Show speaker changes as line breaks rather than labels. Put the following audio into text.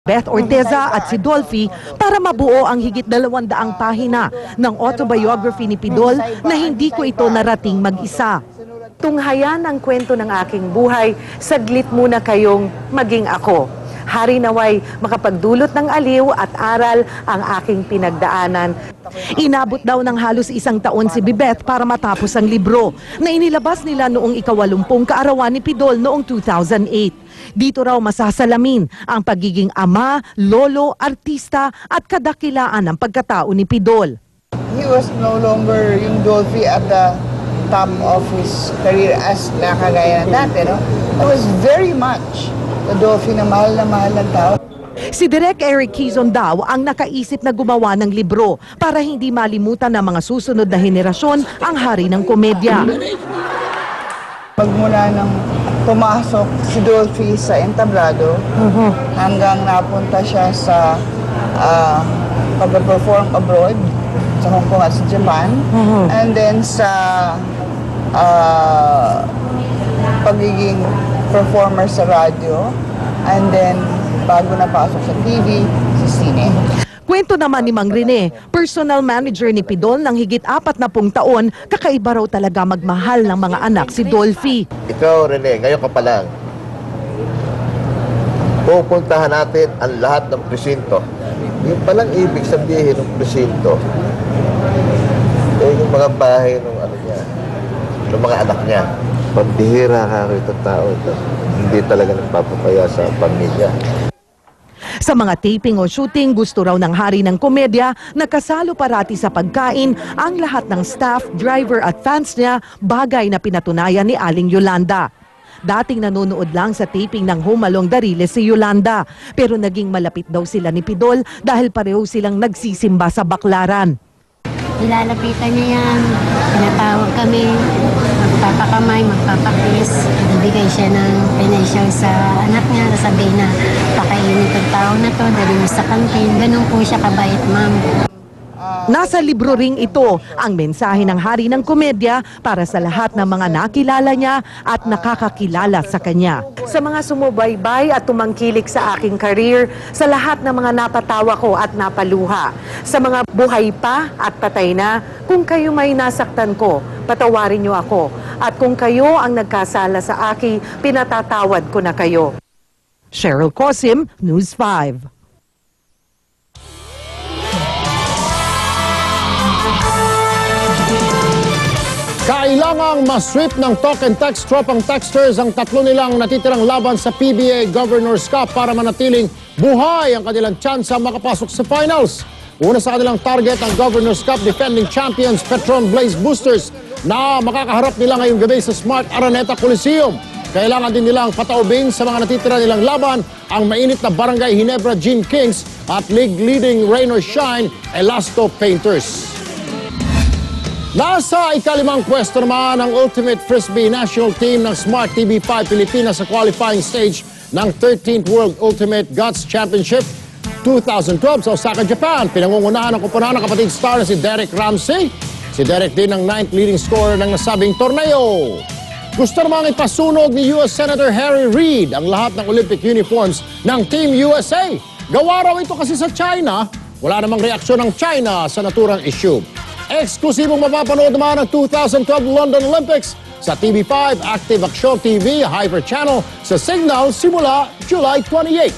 Beth Orteza at si Dolphy para mabuo ang higit 200 pahina ng autobiography ni Pidol na hindi ko ito narating mag-isa. Tunghayan ang kwento ng aking buhay, saglit muna kayong maging ako. Hari naway makapagdulot ng aliw at aral ang aking pinagdaanan. Inabot daw ng halos 1 taon si Beth para matapos ang libro na inilabas nila noong ika-80 kaarawan ni Pidol noong 2008. Dito raw masasalamin ang pagiging ama, lolo, artista at kadakilaan ng pagkatao ni Pidol.
He was no longer yung Dolphy at the top of his career as nakagaya ng dati, no? It was very much the Dolphy na mahal ng tao.
Si Direk Eric Quezon daw ang nakaisip na gumawa ng libro para hindi malimutan ng mga susunod na henerasyon ang hari ng komedya.
Magmula nang pumasok si Dolphy sa entablado hanggang napunta siya sa pag-perform abroad sa Hong Kong at sa Japan, and then sa pagiging performer sa radyo, and then bago napasok sa TV, sa sine.
Kwento naman ni Mang Rene, personal manager ni Pidol ng higit 40 taon, kakaiba raw talaga magmahal ng mga anak si Dolphy.
Ikaw, Rene, ngayon ka pa lang. Pupuntahan natin ang lahat ng presinto. Yung palang ibig sabihin ng presinto, yung mga bahay ng mga anak niya. Pambihira ka ito tao ito. Hindi talaga nagpapapaya sa pamilya.
Sa mga taping o shooting, gusto raw ng hari ng komedya na kasalo parati sa pagkain ang lahat ng staff, driver at fans niya, bagay na pinatunayan ni Aling Yolanda. Dating nanonood lang sa taping ng Home Along Dariles si Yolanda, pero naging malapit daw sila ni Pidol dahil pareho silang nagsisimba sa Baklaran.
Ilalapitan niya yan, pinatawag kami, magpapakamay, magpapakiss, bibigay siya ng financial sa anak niya, sasabihin na pakainin itong tao na to, dali mo sa kantin, ganun po siya kabait, ma'am.
Nasa libro ring ito ang mensahe ng hari ng komedya para sa lahat ng mga nakilala niya at nakakakilala sa kanya. Sa mga sumubaybay at tumangkilik sa aking career, sa lahat ng mga napatawa ko at napaluha, sa mga buhay pa at patay na, kung kayo may nasaktan ko, patawarin niyo ako. At kung kayo ang nagkasala sa akin, pinatatawad ko na kayo. Cheryl Cosim, News 5.
Kailangang masweep ng talk and text tropang texters ang 3 nilang natitirang laban sa PBA Governors Cup para manatiling buhay ang kanilang tsansa makapasok sa finals. Una sa kanilang target ang Governors Cup defending champions Petron Blaze Boosters na makakaharap nila ngayong gabi sa Smart Araneta Coliseum. Kailangan din nilang pataubin sa mga natitira nilang laban ang mainit na Barangay Ginebra Gene Kings at league-leading Rain or Shine Elasto Painters. Nasa ika-5 pwesto naman ang Ultimate Frisbee National Team ng Smart TV5 Pilipinas sa qualifying stage ng 13th World Ultimate Guts Championship 2012 sa Osaka, Japan. Pinangungunahan ng kupunan ng kapatid star na si Derek Ramsey. Si Derek din ang 9th leading scorer ng nasabing torneo. Gusto namang ipasunog ni US Senator Harry Reid ang lahat ng Olympic uniforms ng Team USA. Gawa raw ito kasi sa China. Wala namang reaksyon ng China sa naturang issue. Eksklusibong mapapanood naman ang 2012 London Olympics sa TV5, Active Action TV, Hyper Channel sa Signal simula July 28.